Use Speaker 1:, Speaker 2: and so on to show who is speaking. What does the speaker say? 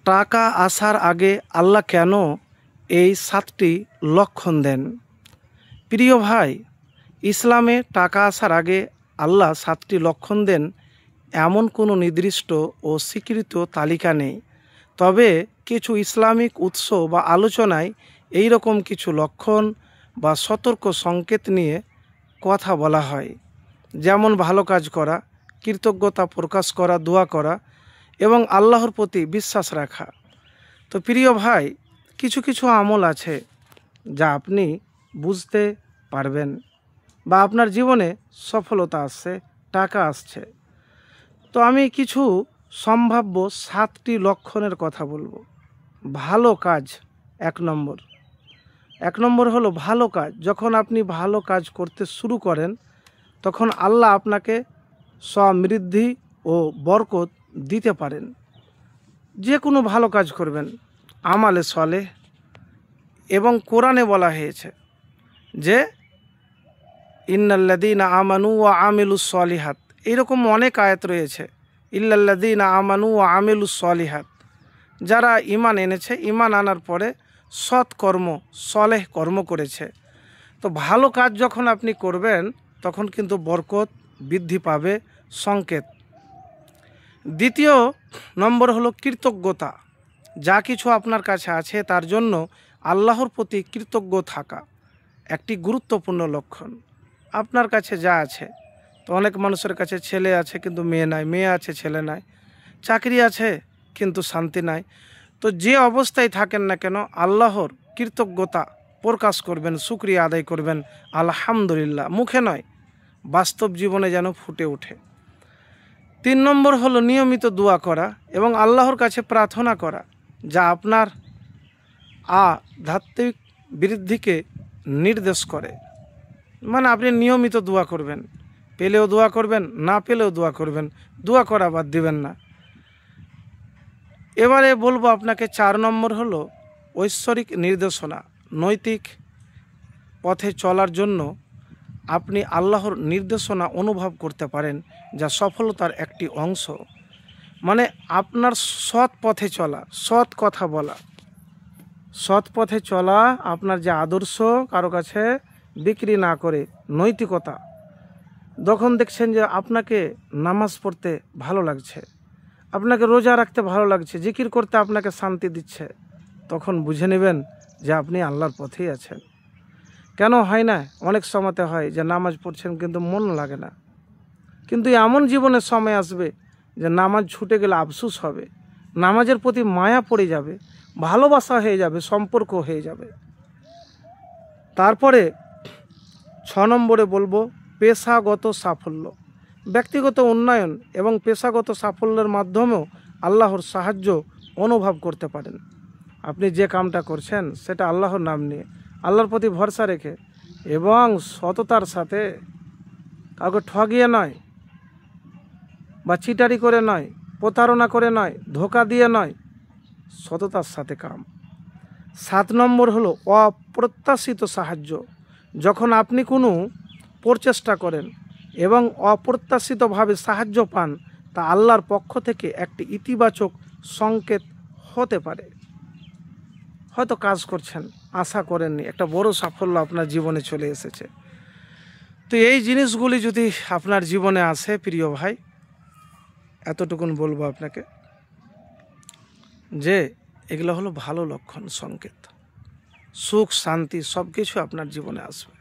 Speaker 1: টাকা আসার আগে আল্লাহ কেন এই 7টি লক্ষণ দেন? প্রিয় ভাই, ইসলামে টাকা আসার আগে আল্লাহ 7টি লক্ষণ দেন এমন কোনো নির্দিষ্ট ও স্বীকৃত তালিকা নেই। তবে কিছু ইসলামিক উৎস বা আলোচনায় এই রকম কিছু লক্ষণ বা সতর্ক সংকেত নিয়ে কথা বলা হয়, যেমন ভালো কাজ করা, কৃতজ্ঞতা প্রকাশ করা, দোয়া করা এবং আল্লাহর প্রতি বিশ্বাস রাখা। তো প্রিয় ভাই, কিছু কিছু আমল আছে যা আপনি বুঝতে পারবেন বা আপনার জীবনে সফলতা আসছে, টাকা আসছে। তো আমি কিছু সম্ভাব্য 7টি লক্ষণের কথা বলবো। ভালো কাজ এক নম্বর হলো ভালো কাজ। যখন আপনি ভালো কাজ করতে শুরু করেন তখন আল্লাহ আপনাকে সমৃদ্ধি ও বরকত দিতে পারেন। যে কোনো ভালো কাজ করবেন, আমালে সলেহ, এবং কোরআনে বলা হয়েছে যে ইন্নাল্লাযীনা আমানু ওয়া আমিলুস সলিহাত, এইরকম অনেক আয়াত রয়েছে। ইল্লাল্লাযীনা আমানু ওয়া আমিলুস সলিহাত, যারা ঈমান এনেছে, ঈমান আনার পরে সৎকর্ম, সলেহ কর্ম করেছে। তো ভালো কাজ যখন আপনি করবেন তখন কিন্তু বরকত বৃদ্ধি পাবে, সংকেত। দ্বিতীয় নম্বর হলো কৃতজ্ঞতা। যা কিছু আপনার কাছে আছে তার জন্য আল্লাহর প্রতি কৃতজ্ঞ থাকা একটি গুরুত্বপূর্ণ লক্ষণ। আপনার কাছে যা আছে, তো অনেক মানুষের কাছে ছেলে আছে কিন্তু মেয়ে নাই, মেয়ে আছে ছেলে নাই, চাকরি আছে কিন্তু শান্তি নাই। তো যে অবস্থায় থাকেন না কেন আল্লাহর কৃতজ্ঞতা প্রকাশ করবেন, শুকরিয়া আদায় করবেন, আলহামদুলিল্লাহ, মুখে নয়, বাস্তব জীবনে যেন ফুটে ওঠে। 3 নম্বর হলো নিয়মিত দোয়া করা এবং আল্লাহর কাছে প্রার্থনা করা, যা আপনার আধ্যাত্মিক বৃদ্ধিকে নির্দেশ করে। মানে আপনি নিয়মিত দোয়া করবেন, পেলেও দোয়া করবেন, না পেলেও দোয়া করবেন, দোয়া করা বাদ দিবেন না। এবারে বলবো আপনাকে 4 নম্বর হলো ঐশ্বরিক নির্দেশনা। নৈতিক পথে চলার জন্য আপনি আল্লাহর নির্দেশনা অনুভব করতে পারেন, যা সফলতার একটি অংশ। মানে আপনার সৎ পথে চলা, সৎ কথা বলা, সৎ পথে চলা, আপনার যে আদর্শ কারো কাছে বিক্রি না করে, নৈতিকতা। যখন দেখছেন যে আপনাকে নামাজ পড়তে ভালো লাগছে, আপনাকে রোজা রাখতে ভালো লাগছে, জিকির করতে আপনাকে শান্তি দিচ্ছে, তখন বুঝে নেবেন যে আপনি আল্লাহর পথেই আছেন। কেন হয় না? অনেক সময়তে হয় যে নামাজ পড়ছেন কিন্তু মন লাগে না। কিন্তু এমন জীবনের সময় আসবে যে নামাজ ছুটে গেলে আফসোস হবে, নামাজের প্রতি মায়া পড়ে যাবে, ভালোবাসা হয়ে যাবে, সম্পর্ক হয়ে যাবে। তারপরে 6 নম্বরে বলবো পেশাগত সাফল্য। ব্যক্তিগত উন্নয়ন এবং পেশাগত সাফল্যের মাধ্যমেও আল্লাহর সাহায্য অনুভব করতে পারেন। আপনি যে কামটা করছেন সেটা আল্লাহর নাম নিয়ে, আল্লাহর প্রতি ভরসা রেখে এবং সততার সাথে, কাউকে ঠগিয়ে নয় বা চিটারি করে নয়, প্রতারণা করে নয়, ধোঁকা দিয়ে নয়, সততার সাথে কাম। 7 নম্বর হলো অপ্রত্যাশিত সাহায্য। যখন আপনি কোনো প্রচেষ্টা করেন এবং অপ্রত্যাশিতভাবে সাহায্য পান, তা আল্লাহর পক্ষ থেকে একটি ইতিবাচক সংকেত হতে পারে। হয়তো কাজ করছেন, আশা করেননি, একটা বড় সাফল্য আপনার জীবনে চলে এসেছে। তো এই জিনিসগুলি যদি আপনার জীবনে আসে প্রিয় ভাই, এতটুকুন বলবো আপনাকে যে এগুলো হলো ভালো লক্ষণ, সংকেত। সুখ শান্তি সব কিছু আপনার জীবনে আসবে।